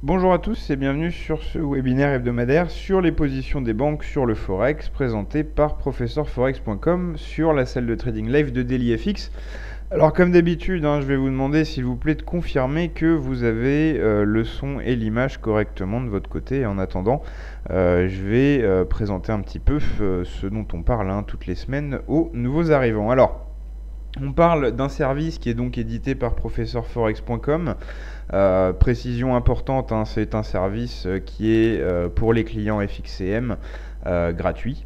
Bonjour à tous et bienvenue sur ce webinaire hebdomadaire sur les positions des banques sur le Forex présenté par professeurforex.com sur la salle de trading live de DailyFX. Alors comme d'habitude, je vais vous demander s'il vous plaît de confirmer que vous avez le son et l'image correctement de votre côté. En attendant, je vais présenter un petit peu ce dont on parle toutes les semaines aux nouveaux arrivants. Alors, on parle d'un service qui est donc édité par professeurforex.com. Précision importante, c'est un service qui est pour les clients FXCM gratuit.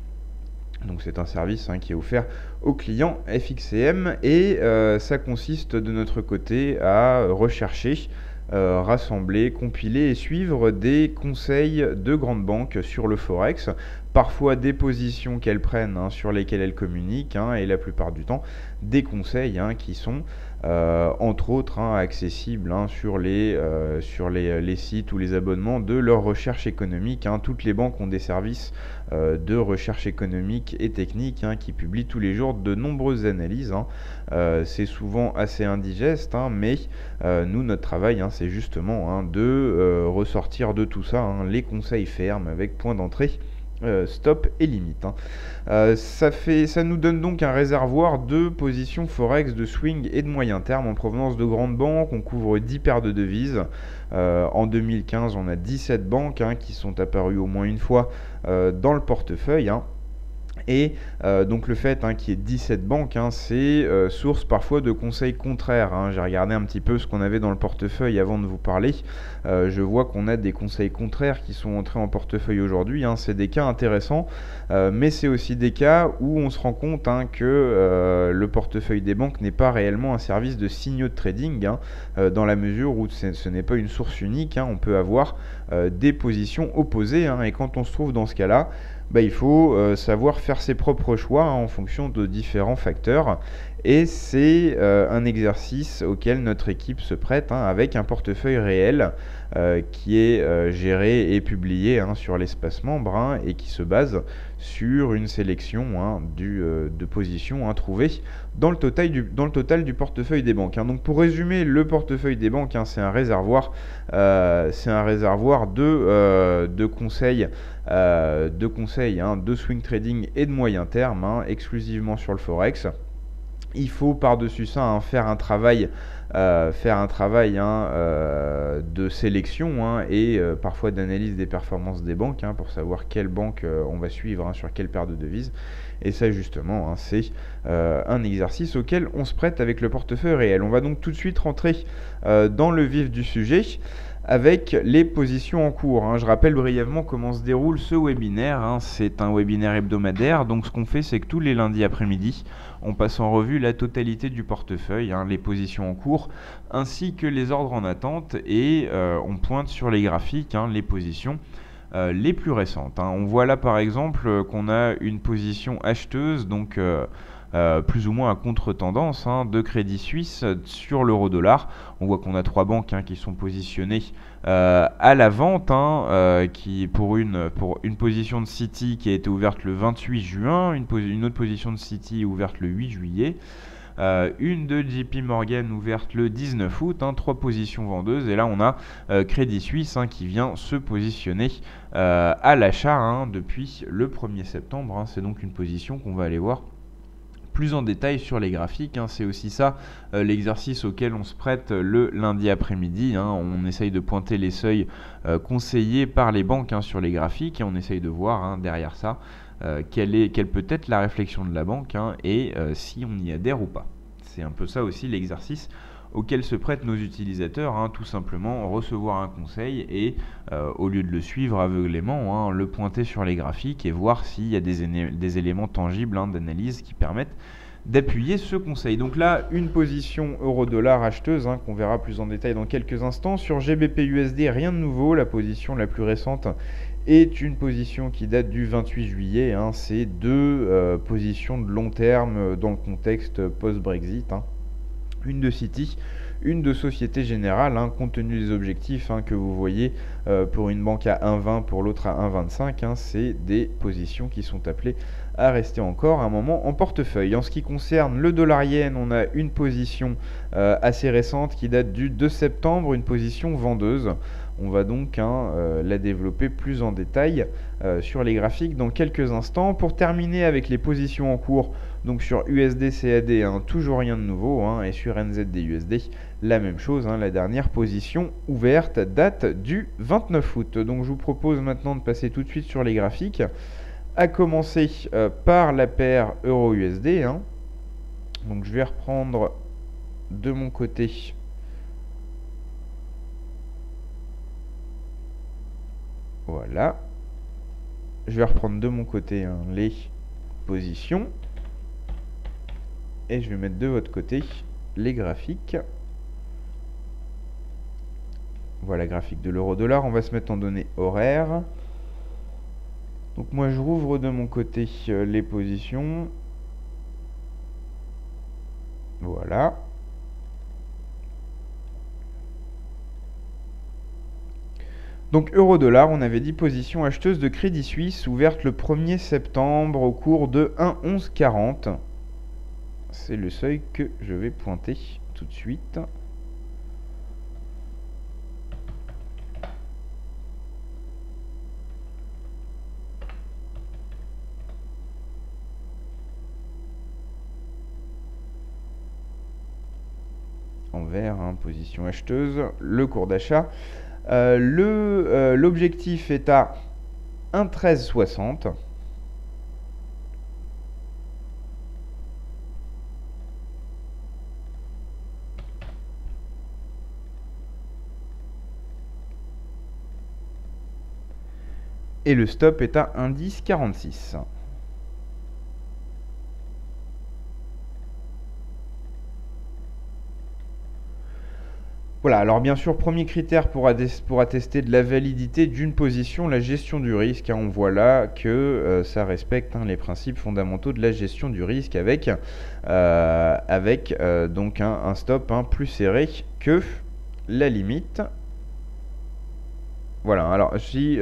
Donc c'est un service qui est offert aux clients FXCM et ça consiste de notre côté à rechercher, rassembler, compiler et suivre des conseils de grandes banques sur le Forex, parfois des positions qu'elles prennent sur lesquelles elles communiquent et la plupart du temps des conseils qui sont entre autres accessibles sur les sites ou les abonnements de leur recherche économique. Toutes les banques ont des services de recherche économique et technique qui publient tous les jours de nombreuses analyses. C'est souvent assez indigeste, mais nous, notre travail, c'est justement de ressortir de tout ça les conseils fermes avec point d'entrée, stop et limite. Ça nous donne donc un réservoir de positions forex, de swing et de moyen terme en provenance de grandes banques. On couvre 10 paires de devises. En 2015, on a 17 banques qui sont apparues au moins une fois dans le portefeuille. Et donc le fait qu'il y ait 17 banques, c'est source parfois de conseils contraires. J'ai regardé un petit peu ce qu'on avait dans le portefeuille avant de vous parler. Je vois qu'on a des conseils contraires qui sont entrés en portefeuille aujourd'hui. C'est des cas intéressants, mais c'est aussi des cas où on se rend compte que le portefeuille des banques n'est pas réellement un service de signaux de trading, dans la mesure où ce n'est pas une source unique. On peut avoir des positions opposées, et quand on se trouve dans ce cas-là, il faut savoir faire ses propres choix en fonction de différents facteurs. Et c'est un exercice auquel notre équipe se prête avec un portefeuille réel qui est géré et publié sur l'espace membre et qui se base sur une sélection de positions trouvées dans le total du portefeuille des banques. Donc pour résumer, le portefeuille des banques, c'est un réservoir, de conseils, de swing trading et de moyen terme, exclusivement sur le Forex. Il faut par-dessus ça faire un travail, de sélection et parfois d'analyse des performances des banques pour savoir quelle banque on va suivre sur quelle paire de devises. Et ça justement, c'est un exercice auquel on se prête avec le portefeuille réel. On va donc tout de suite rentrer dans le vif du sujet avec les positions en cours. Je rappelle brièvement comment se déroule ce webinaire. C'est un webinaire hebdomadaire, donc ce qu'on fait, c'est que tous les lundis après-midi, on passe en revue la totalité du portefeuille, les positions en cours, ainsi que les ordres en attente, et on pointe sur les graphiques les positions les plus récentes. On voit là par exemple qu'on a une position acheteuse, donc plus ou moins à contre-tendance de Crédit Suisse sur l'euro-dollar. On voit qu'on a 3 banques qui sont positionnées à la vente, qui pour une position de Citi qui a été ouverte le 28 juin, une autre position de Citi ouverte le 8 juillet. Une de JP Morgan ouverte le 19 août, 3 positions vendeuses, et là on a Crédit Suisse qui vient se positionner à l'achat depuis le 1er septembre. C'est donc une position qu'on va aller voir plus en détail sur les graphiques. C'est aussi ça l'exercice auquel on se prête le lundi après-midi. On essaye de pointer les seuils conseillés par les banques sur les graphiques, et on essaye de voir derrière ça quelle peut être la réflexion de la banque et si on y adhère ou pas. C'est un peu ça aussi l'exercice auquel se prêtent nos utilisateurs, tout simplement recevoir un conseil et au lieu de le suivre aveuglément, le pointer sur les graphiques et voir s'il y a des éléments tangibles d'analyse qui permettent d'appuyer ce conseil. Donc là, une position euro-dollar acheteuse qu'on verra plus en détail dans quelques instants. Sur GBP-USD, rien de nouveau. La position la plus récente est une position qui date du 28 juillet. C'est deux positions de long terme dans le contexte post-Brexit. Une de Citi, une de Société Générale, compte tenu des objectifs que vous voyez pour une banque à 1,20, pour l'autre à 1,25, c'est des positions qui sont appelées à rester encore un moment en portefeuille. En ce qui concerne le dollar yen, on a une position assez récente qui date du 2 septembre, une position vendeuse. On va donc la développer plus en détail sur les graphiques dans quelques instants. Pour terminer avec les positions en cours, donc sur USD CAD, toujours rien de nouveau, et sur NZD USD, la même chose. La dernière position ouverte date du 29 août. Donc je vous propose maintenant de passer tout de suite sur les graphiques, à commencer par la paire Euro-USD. Donc je vais reprendre de mon côté voilà. Je vais reprendre de mon côté les positions. Et je vais mettre de votre côté les graphiques. Voilà, graphique de l'euro-dollar. On va se mettre en données horaires. Donc moi je rouvre de mon côté les positions. Voilà. Donc euro-dollar, on avait dit position acheteuse de Crédit Suisse ouverte le 1er septembre au cours de 1,1140. C'est le seuil que je vais pointer tout de suite. En vert, position acheteuse, le cours d'achat. L'objectif est à 1,1360. Et le stop est à 1,1046. Voilà, alors bien sûr, premier critère pour attester de la validité d'une position, la gestion du risque. On voit là que ça respecte les principes fondamentaux de la gestion du risque avec donc un stop plus serré que la limite. Voilà, alors si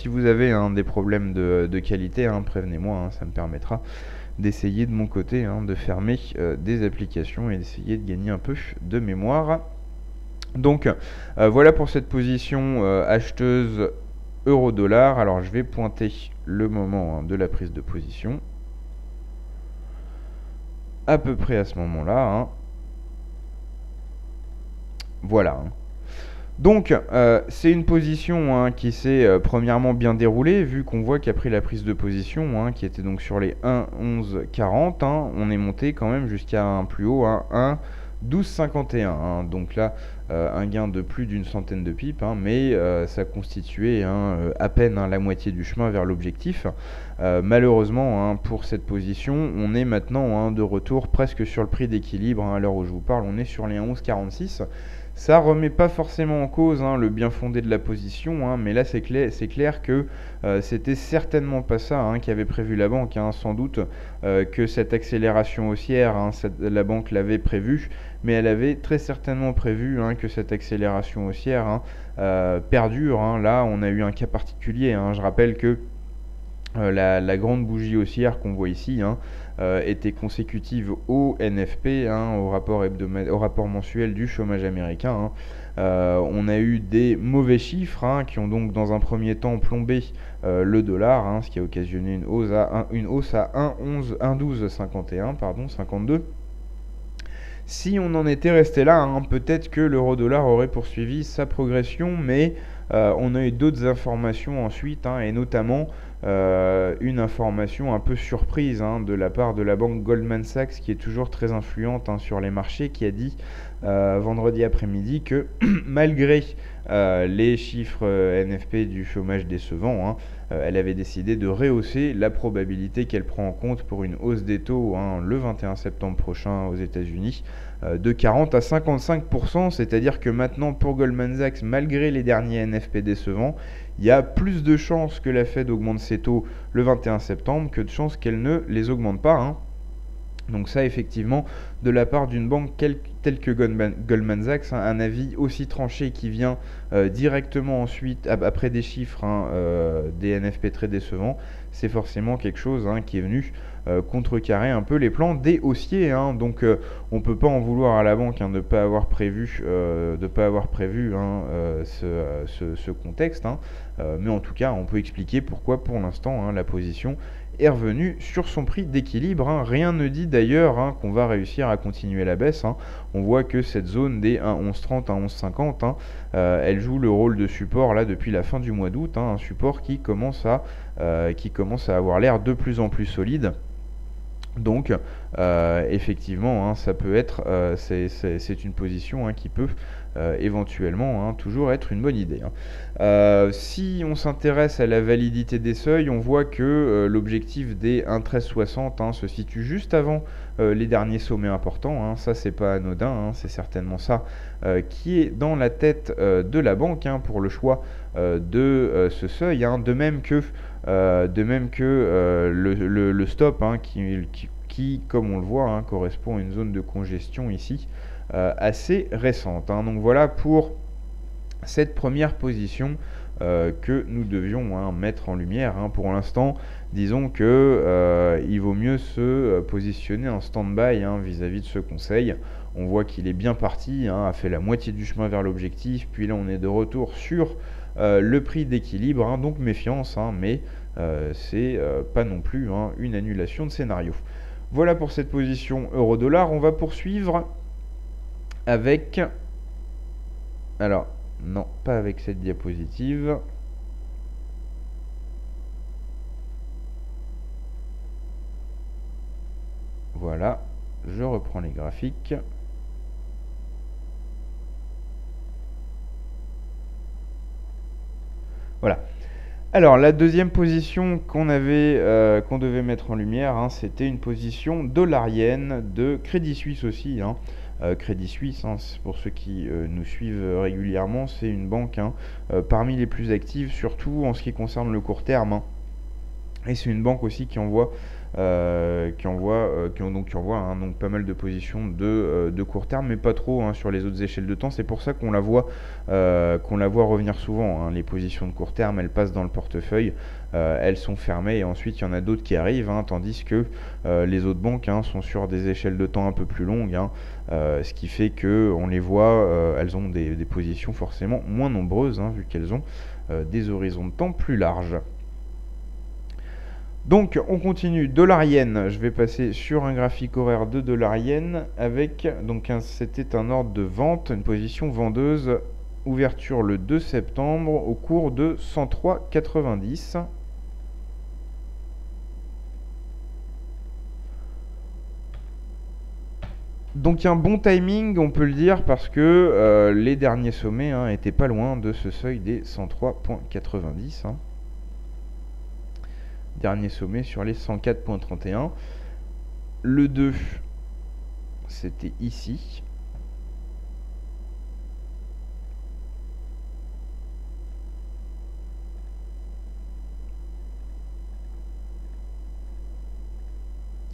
vous avez des problèmes de qualité, prévenez-moi, ça me permettra d'essayer de mon côté de fermer des applications et d'essayer de gagner un peu de mémoire. Donc voilà pour cette position acheteuse euro-dollar. Alors je vais pointer le moment de la prise de position. À peu près à ce moment-là. Voilà. Donc c'est une position qui s'est premièrement bien déroulée, vu qu'on voit qu'a pris la prise de position qui était donc sur les 1,1140. On est monté quand même jusqu'à un plus haut, 1,1251. Donc là, un gain de plus d'une centaine de pips, mais ça constituait à peine la moitié du chemin vers l'objectif. Malheureusement, pour cette position, on est maintenant de retour presque sur le prix d'équilibre. À l'heure où je vous parle, on est sur les 1,1146. Ça remet pas forcément en cause le bien fondé de la position, mais là c'est clair que c'était certainement pas ça qu'avait prévu la banque, sans doute que cette accélération haussière, la banque l'avait prévu, mais elle avait très certainement prévu que cette accélération haussière perdure. Là on a eu un cas particulier, je rappelle que la grande bougie haussière qu'on voit ici était consécutive au NFP, au rapport mensuel du chômage américain. On a eu des mauvais chiffres qui ont donc dans un premier temps plombé le dollar, ce qui a occasionné une hausse à 1,1251, 52. Si on en était resté là, peut-être que l'euro-dollar aurait poursuivi sa progression, mais on a eu d'autres informations ensuite, et notamment une information un peu surprise de la part de la banque Goldman Sachs, qui est toujours très influente sur les marchés, qui a dit vendredi après-midi que malgré les chiffres NFP du chômage décevant, elle avait décidé de rehausser la probabilité qu'elle prend en compte pour une hausse des taux le 21 septembre prochain aux États-Unis de 40 à 55%, c'est-à-dire que maintenant pour Goldman Sachs, malgré les derniers NFP décevants, il y a plus de chances que la Fed augmente ses taux le 21 septembre que de chances qu'elle ne les augmente pas. Donc ça, effectivement, de la part d'une banque telle que Goldman Sachs, un avis aussi tranché qui vient directement ensuite, après des chiffres, des NFP très décevants, c'est forcément quelque chose qui est venu contrecarrer un peu les plans des haussiers. Donc on ne peut pas en vouloir à la banque de ne pas avoir prévu, ce contexte. Mais en tout cas, on peut expliquer pourquoi pour l'instant la position est revenu sur son prix d'équilibre. Rien ne dit d'ailleurs qu'on va réussir à continuer la baisse. On voit que cette zone des 1,1130 à 1,1150, elle joue le rôle de support là depuis la fin du mois d'août, un support qui commence à avoir l'air de plus en plus solide. Donc effectivement, ça peut être, c'est une position qui peut éventuellement toujours être une bonne idée. Si on s'intéresse à la validité des seuils, on voit que l'objectif des 1,1360 se situe juste avant les derniers sommets importants. Ça, c'est pas anodin, c'est certainement ça qui est dans la tête de la banque pour le choix de ce seuil. De même que le stop qui, comme on le voit, correspond à une zone de congestion ici assez récente. Donc voilà pour cette première position que nous devions mettre en lumière. Pour l'instant, disons que il vaut mieux se positionner en stand-by vis-à-vis de ce conseil. On voit qu'il est bien parti, a fait la moitié du chemin vers l'objectif, puis là on est de retour sur le prix d'équilibre, donc méfiance, mais c'est pas non plus une annulation de scénario. Voilà pour cette position euro-dollar. On va poursuivre avec... Alors, non, pas avec cette diapositive. Voilà, je reprends les graphiques. Voilà. Alors, la deuxième position qu'on devait mettre en lumière, c'était une position dollarienne de Crédit Suisse aussi. Crédit Suisse, pour ceux qui nous suivent régulièrement, c'est une banque parmi les plus actives, surtout en ce qui concerne le court terme. Et c'est une banque aussi qui envoie donc pas mal de positions de court terme, mais pas trop sur les autres échelles de temps. C'est pour ça qu'on la voit revenir souvent. Les positions de court terme, elles passent dans le portefeuille, elles sont fermées et ensuite il y en a d'autres qui arrivent, tandis que les autres banques sont sur des échelles de temps un peu plus longues, ce qui fait que on les voit, elles ont des positions forcément moins nombreuses, vu qu'elles ont des horizons de temps plus larges. Donc on continue, dollar-yen, je vais passer sur un graphique horaire de dollar-yen avec, donc c'était un ordre de vente, une position vendeuse, ouverture le 2 septembre au cours de 103,90. Donc un bon timing, on peut le dire, parce que les derniers sommets étaient pas loin de ce seuil des 103,90. Dernier sommet sur les 104,31. Le 2, c'était ici.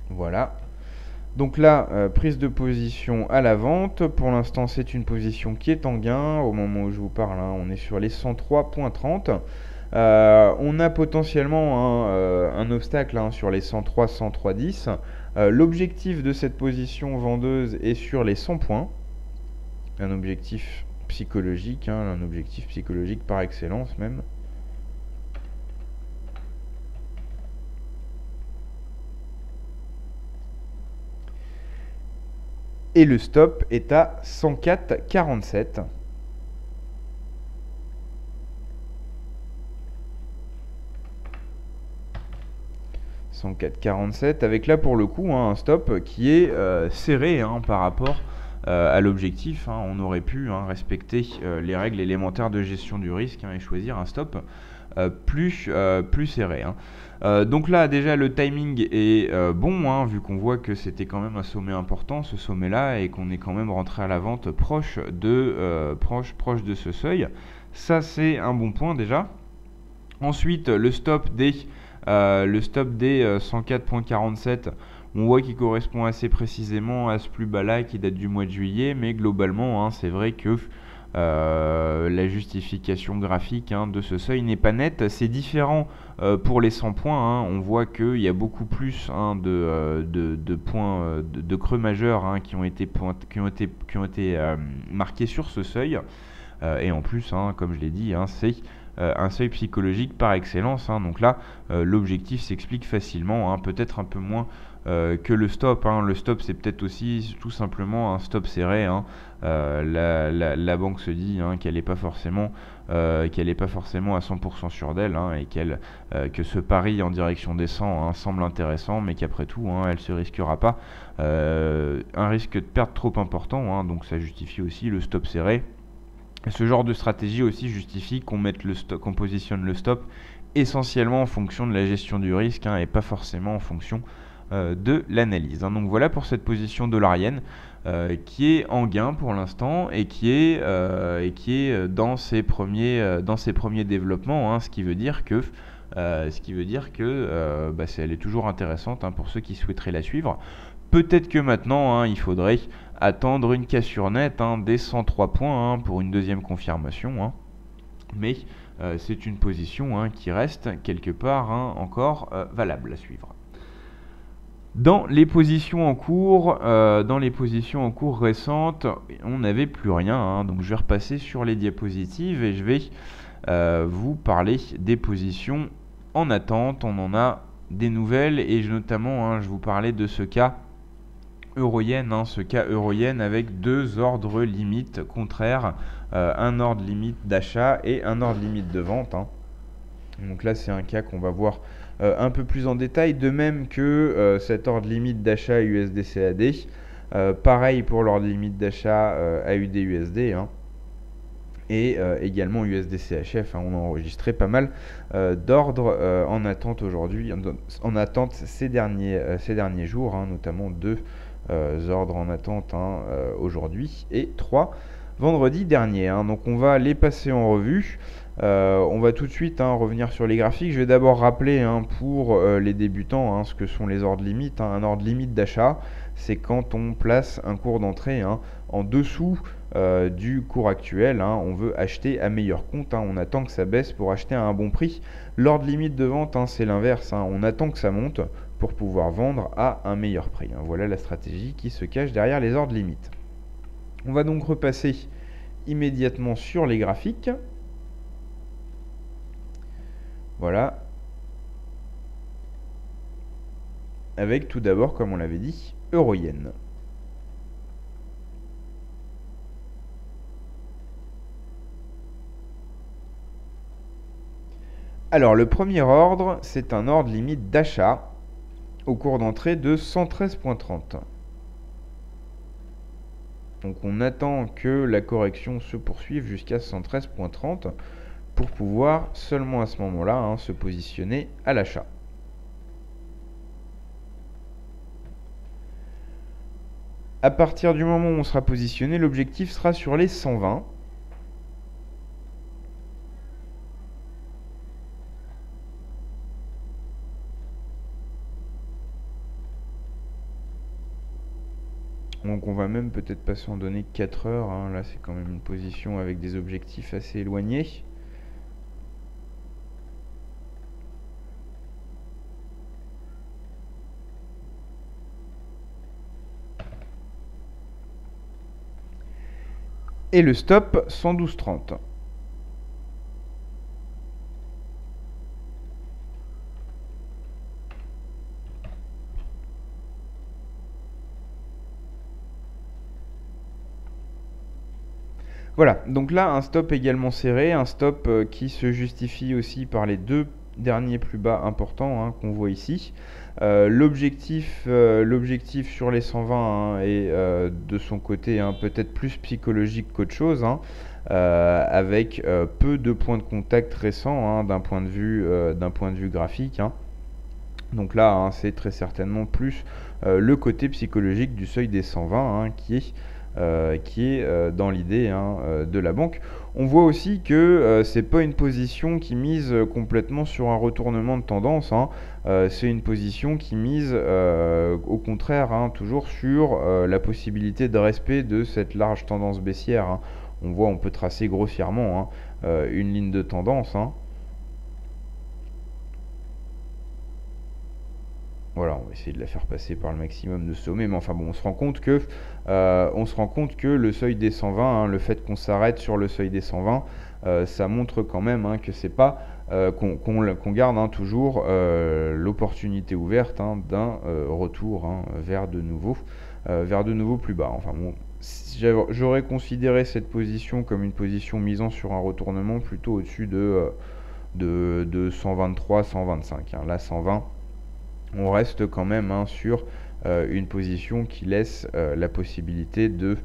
Voilà. Donc là, prise de position à la vente. Pour l'instant, c'est une position qui est en gain. Au moment où je vous parle, on est sur les 103,30. On a potentiellement un obstacle sur les 103, 103,10. L'objectif de cette position vendeuse est sur les 100 points. Un objectif psychologique, un objectif psychologique par excellence même. Et le stop est à 104,47. Avec là pour le coup un stop qui est serré par rapport à l'objectif. On aurait pu respecter les règles élémentaires de gestion du risque et choisir un stop plus serré. Donc là déjà le timing est bon, vu qu'on voit que c'était quand même un sommet important ce sommet là et qu'on est quand même rentré à la vente proche de ce seuil. Ça c'est un bon point déjà. Ensuite le stop des 104,47, On voit qu'il correspond assez précisément à ce plus bas là qui date du mois de juillet, mais globalement, hein, c'est vrai que la justification graphique, hein, de ce seuil n'est pas nette. C'est différent pour les 100 points. Hein. On voit qu'il y a beaucoup plus, hein, de points de creux majeurs, hein, qui ont été marqués sur ce seuil. Et en plus, hein, comme je l'ai dit, hein, c'est un seuil psychologique par excellence. Hein. Donc là, l'objectif s'explique facilement, hein, peut-être un peu moins que le stop. Hein. Le stop, c'est peut-être aussi tout simplement un stop serré. Hein. La banque se dit, hein, qu'elle n'est pas forcément à 100% sûre d'elle, hein, et que ce pari en direction des 100, hein, semble intéressant, mais qu'après tout, hein, elle ne se risquera pas un risque de perte trop important. Hein. Donc ça justifie aussi le stop serré. Ce genre de stratégie aussi justifie qu'on positionne le stop essentiellement en fonction de la gestion du risque, hein, et pas forcément en fonction de l'analyse. Hein. Donc voilà pour cette position dollarienne qui est en gain pour l'instant et qui est dans ses premiers développements, hein, ce qui veut dire que elle est toujours intéressante, hein, pour ceux qui souhaiteraient la suivre. Peut-être que maintenant, hein, il faudrait attendre une cassure nette, hein, des 103 points, hein, pour une deuxième confirmation. Hein. Mais c'est une position, hein, qui reste quelque part, hein, encore valable à suivre. Dans les positions en cours récentes, on n'avait plus rien. Hein, donc je vais repasser sur les diapositives et je vais vous parler des positions en attente. On en a des nouvelles et notamment, hein, je vous parlais de ce cas euro-yen, hein, avec deux ordres limites contraires, un ordre limite d'achat et un ordre limite de vente. Hein. Donc là, c'est un cas qu'on va voir un peu plus en détail, de même que cet ordre limite d'achat USD-CAD. Pareil pour l'ordre limite d'achat AUD-USD. Hein. Et également USD-CHF. Hein. On a enregistré pas mal d'ordres en attente aujourd'hui, en attente ces derniers jours, hein, notamment deux ordres en attente, hein, aujourd'hui et 3 vendredi dernier. Hein. Donc on va les passer en revue. On va tout de suite, hein, revenir sur les graphiques. Je vais d'abord rappeler, hein, pour les débutants, hein, ce que sont les ordres limites. Hein. Un ordre limite d'achat, c'est quand on place un cours d'entrée, hein, en dessous du cours actuel. Hein. On veut acheter à meilleur compte. Hein. On attend que ça baisse pour acheter à un bon prix. L'ordre limite de vente, hein, c'est l'inverse. Hein. On attend que ça monte pour pouvoir vendre à un meilleur prix. Hein. Voilà la stratégie qui se cache derrière les ordres limites. On va donc repasser immédiatement sur les graphiques. Voilà. Avec tout d'abord, comme on l'avait dit, euro-yen. Alors le premier ordre, c'est un ordre limite d'achat au cours d'entrée de 113,30. Donc on attend que la correction se poursuive jusqu'à 113,30 pour pouvoir seulement à ce moment-là, hein, se positionner à l'achat. À partir du moment où on sera positionné, l'objectif sera sur les 120. Donc on va même peut-être pas s'en donner 4 heures. Hein. Là c'est quand même une position avec des objectifs assez éloignés. Et le stop 112,30. Voilà, donc là un stop également serré, un stop qui se justifie aussi par les deux derniers plus bas importants, hein, qu'on voit ici. L'objectif sur les 120, hein, est de son côté, hein, peut-être plus psychologique qu'autre chose, hein, avec peu de points de contact récents, hein, d'un point de vue graphique. Hein. Donc là, hein, c'est très certainement plus le côté psychologique du seuil des 120, hein, qui est qui est dans l'idée hein, de la banque. On voit aussi que c'est pas une position qui mise complètement sur un retournement de tendance, hein. C'est une position qui mise au contraire hein, toujours sur la possibilité de respect de cette large tendance baissière, hein. On voit, on peut tracer grossièrement hein, une ligne de tendance, hein. Voilà, on va essayer de la faire passer par le maximum de sommets, mais enfin bon, on se rend compte que le seuil des 120, hein, le fait qu'on s'arrête sur le seuil des 120, ça montre quand même hein, que c'est pas qu'on garde hein, toujours l'opportunité ouverte hein, d'un retour hein, vers de nouveau plus bas. Enfin bon, j'aurais considéré cette position comme une position misant sur un retournement plutôt au-dessus de 123, 125. Hein. Là, 120. On reste quand même hein, sur une position qui laisse la possibilité de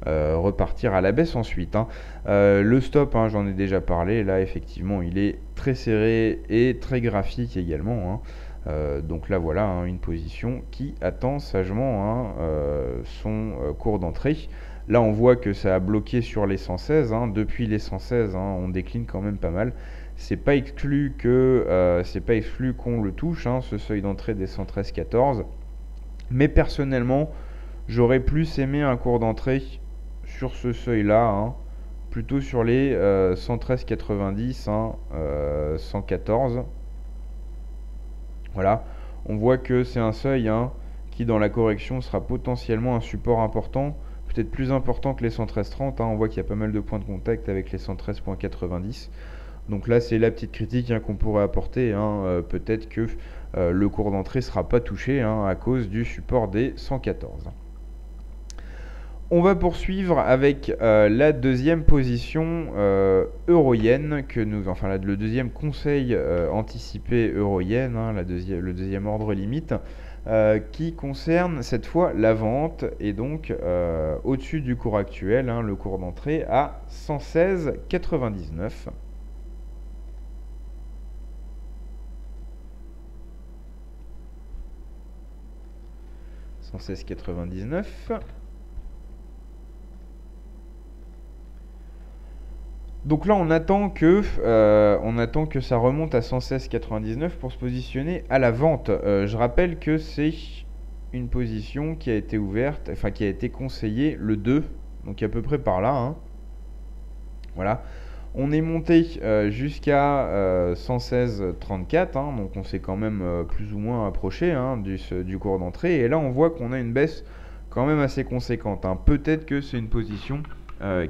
repartir à la baisse ensuite, hein. Le stop, hein, j'en ai déjà parlé, là effectivement il est très serré et très graphique également, hein. Donc là voilà hein, une position qui attend sagement hein, son cours d'entrée. Là on voit que ça a bloqué sur les 116, hein. Depuis les 116 hein, on décline quand même pas mal. C'est pas exclu qu'on le touche, hein, ce seuil d'entrée des 113,14. Mais personnellement, j'aurais plus aimé un cours d'entrée sur ce seuil-là, hein, plutôt sur les 113,90, hein, 114. Voilà, on voit que c'est un seuil hein, qui dans la correction sera potentiellement un support important, peut-être plus important que les 113,30. Hein. On voit qu'il y a pas mal de points de contact avec les 113,90. Donc là, c'est la petite critique hein, qu'on pourrait apporter. Hein. Peut-être que le cours d'entrée ne sera pas touché hein, à cause du support des 114. On va poursuivre avec la deuxième position euro-yen, le deuxième conseil anticipé euro-yen, hein, le deuxième ordre limite, qui concerne cette fois la vente et donc au-dessus du cours actuel, hein, le cours d'entrée à 116,99. 116,99. Donc là, on attend que ça remonte à 116,99 pour se positionner à la vente. Je rappelle que c'est une position qui a été ouverte, enfin qui a été conseillée le 2, donc à peu près par là, hein. Voilà. On est monté jusqu'à 116,34, hein, donc on s'est quand même plus ou moins approché hein, du cours d'entrée. Et là, on voit qu'on a une baisse quand même assez conséquente, hein. Peut-être que c'est une position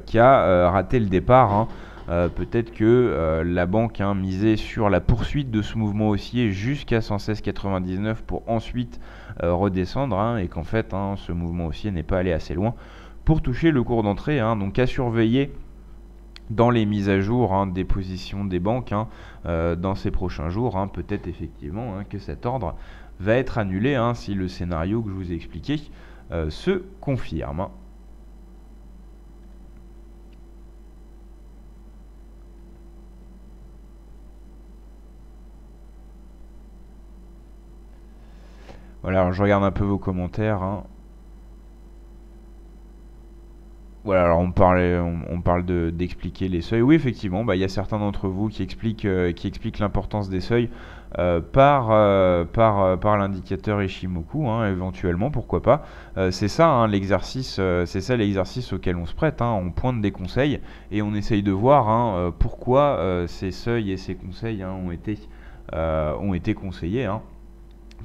qui a raté le départ, hein. Peut-être que la banque hein, misait sur la poursuite de ce mouvement haussier jusqu'à 116,99 pour ensuite redescendre, hein, et qu'en fait hein, ce mouvement haussier n'est pas allé assez loin pour toucher le cours d'entrée, hein. Donc à surveiller dans les mises à jour hein, des positions des banques hein, dans ces prochains jours, hein. Peut-être effectivement hein, que cet ordre va être annulé hein, si le scénario que je vous ai expliqué se confirme. Voilà, alors je regarde un peu vos commentaires, hein. Voilà, alors on parle d'expliquer les seuils. Oui, effectivement, il y a certains d'entre vous qui expliquent l'importance des seuils par l'indicateur Ishimoku, hein, éventuellement, pourquoi pas. C'est ça hein, l'exercice, auquel on se prête, hein. On pointe des conseils et on essaye de voir hein, pourquoi ces seuils et ces conseils hein, ont été conseillés, hein,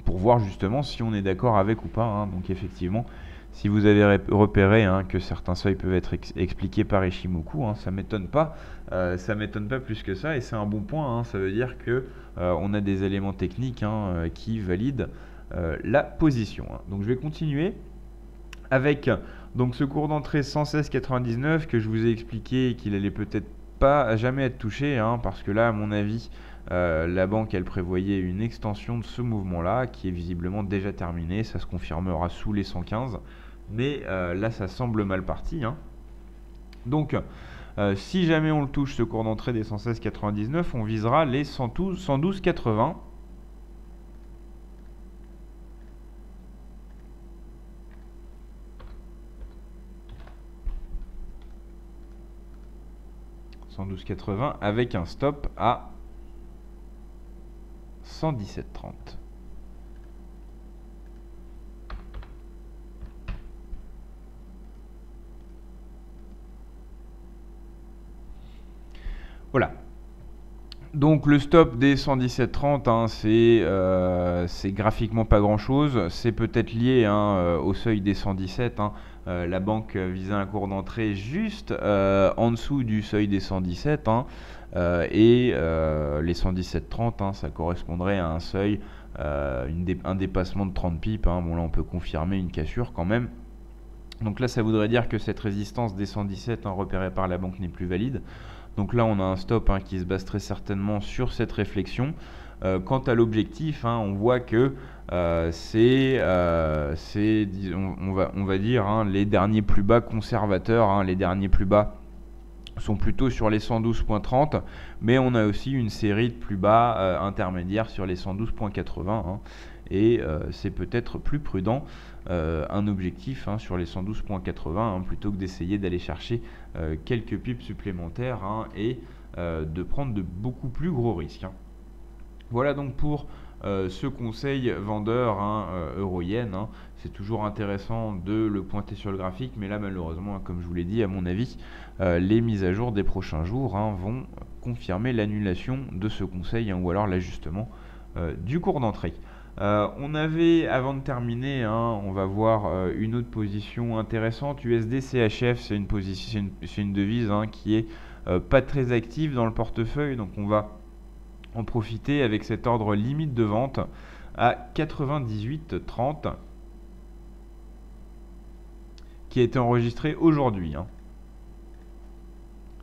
pour voir justement si on est d'accord avec ou pas, hein. Donc effectivement, si vous avez repéré hein, que certains seuils peuvent être expliqués par Ishimoku, hein, ça m'étonne pas plus que ça, et c'est un bon point, hein. Ça veut dire que on a des éléments techniques hein, qui valident la position, hein. Donc je vais continuer avec donc ce cours d'entrée 116,99 que je vous ai expliqué qu'il allait peut-être pas jamais être touché, hein, parce que là à mon avis la banque elle prévoyait une extension de ce mouvement là qui est visiblement déjà terminé. Ça se confirmera sous les 115, mais là ça semble mal parti, hein. Donc si jamais on le touche, ce cours d'entrée des 116,99, on visera les 112,80. 112,80 avec un stop à 117,30. Voilà. Donc le stop des 117,30, hein, c'est graphiquement pas grand chose. C'est peut-être lié au seuil des 117. La banque visait un cours d'entrée juste en dessous du seuil des 117. Les 117,30, ça correspondrait à un seuil, un dépassement de 30 pips. Bon, là on peut confirmer une cassure quand même. Donc là ça voudrait dire que cette résistance des 117 repérée par la banque n'est plus valide. Donc là on a un stop qui se base très certainement sur cette réflexion. Quant à l'objectif, on voit que on va dire les derniers plus bas conservateurs. Les derniers plus bas sont plutôt sur les 112,30, mais on a aussi une série de plus bas intermédiaires sur les 112,80. Et c'est peut-être plus prudent un objectif sur les 112,80 plutôt que d'essayer d'aller chercher quelques pips supplémentaires et de prendre de beaucoup plus gros risques. Voilà donc pour ce conseil vendeur euro-yen. C'est toujours intéressant de le pointer sur le graphique, mais là malheureusement, comme je vous l'ai dit, à mon avis, les mises à jour des prochains jours vont confirmer l'annulation de ce conseil ou alors l'ajustement du cours d'entrée. On avait, avant de terminer, on va voir une autre position intéressante. USD CHF, c'est une devise qui est pas très active dans le portefeuille, donc on va en profiter avec cet ordre limite de vente à 98,30 qui a été enregistré aujourd'hui.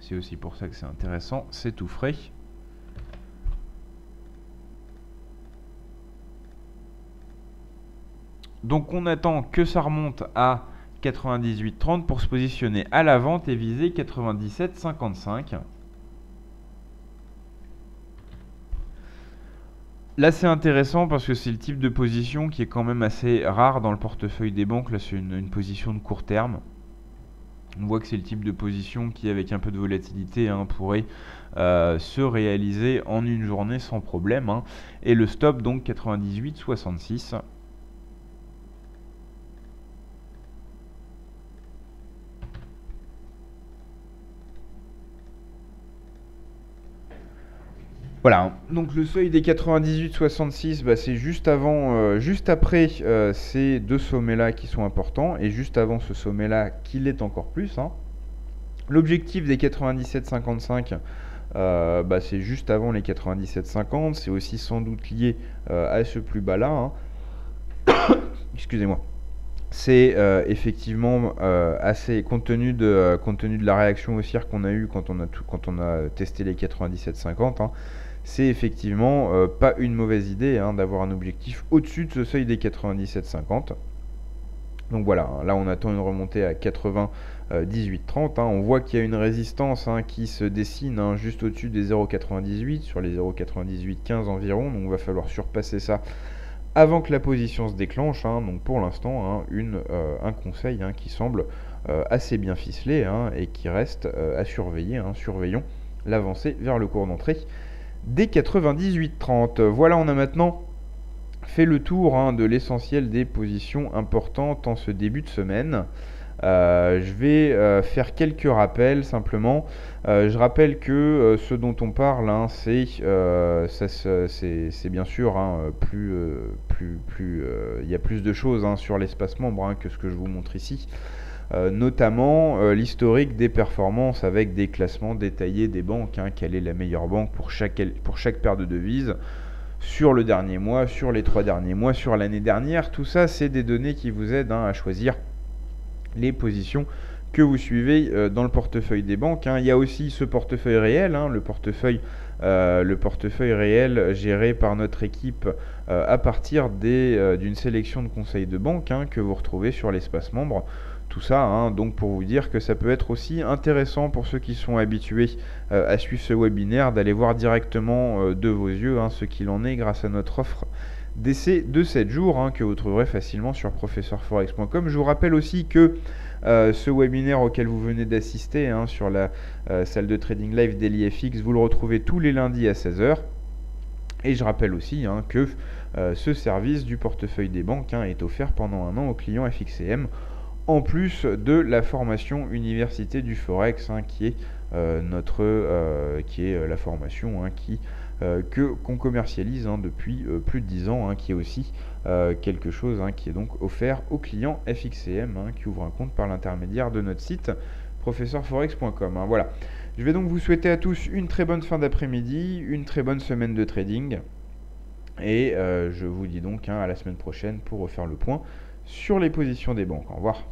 C'est aussi pour ça que c'est intéressant, c'est tout frais. Donc on attend que ça remonte à 98,30 pour se positionner à la vente et viser 97,55. Là c'est intéressant parce que c'est le type de position qui est quand même assez rare dans le portefeuille des banques. Là c'est une position de court terme. On voit que c'est le type de position qui, avec un peu de volatilité, pourrait se réaliser en une journée sans problème. Et le stop donc 98,66. Voilà, donc le seuil des 98,66, c'est juste après ces deux sommets-là qui sont importants, et juste avant ce sommet-là qui l'est encore plus. L'objectif des 97,55, c'est juste avant les 97,50, c'est aussi sans doute lié à ce plus bas-là. Excusez-moi. C'est effectivement assez, compte tenu de la réaction haussière qu'on a eue quand on a testé les 97,50, c'est effectivement pas une mauvaise idée d'avoir un objectif au-dessus de ce seuil des 97,50. Donc voilà, là on attend une remontée à 98,30. On voit qu'il y a une résistance qui se dessine juste au-dessus des 0,98, sur les 0,9815 environ. Donc il va falloir surpasser ça avant que la position se déclenche. Donc pour l'instant, un conseil qui semble assez bien ficelé et qui reste à surveiller. Surveillons l'avancée vers le cours d'entrée des 98,30. Voilà, on a maintenant fait le tour de l'essentiel des positions importantes en ce début de semaine. Je vais faire quelques rappels simplement. Je rappelle que ce dont on parle, c'est bien sûr il y a plus de choses sur l'espace membre que ce que je vous montre ici. Notamment l'historique des performances avec des classements détaillés des banques. Quelle est la meilleure banque pour chaque paire de devises sur le dernier mois, sur les 3 derniers mois, sur l'année dernière. Tout ça, c'est des données qui vous aident à choisir les positions que vous suivez dans le portefeuille des banques. Il y a aussi ce portefeuille réel, le portefeuille réel géré par notre équipe à partir d'une sélection de conseils de banque que vous retrouvez sur l'espace membre. Tout ça, donc pour vous dire que ça peut être aussi intéressant pour ceux qui sont habitués à suivre ce webinaire, d'aller voir directement de vos yeux ce qu'il en est grâce à notre offre d'essai de 7 jours que vous trouverez facilement sur professeurforex.com. Je vous rappelle aussi que ce webinaire auquel vous venez d'assister sur la salle de trading live DailyFX, vous le retrouvez tous les lundis à 16 h. Et je rappelle aussi que ce service du portefeuille des banques est offert pendant un an aux clients FXCM, en plus de la formation Université du Forex, qui est la formation qu'on commercialise depuis plus de 10 ans, qui est aussi quelque chose qui est donc offert aux clients FXCM qui ouvrent un compte par l'intermédiaire de notre site professeurforex.com. Voilà. Je vais donc vous souhaiter à tous une très bonne fin d'après-midi, une très bonne semaine de trading. Et je vous dis donc à la semaine prochaine pour refaire le point sur les positions des banques. Au revoir.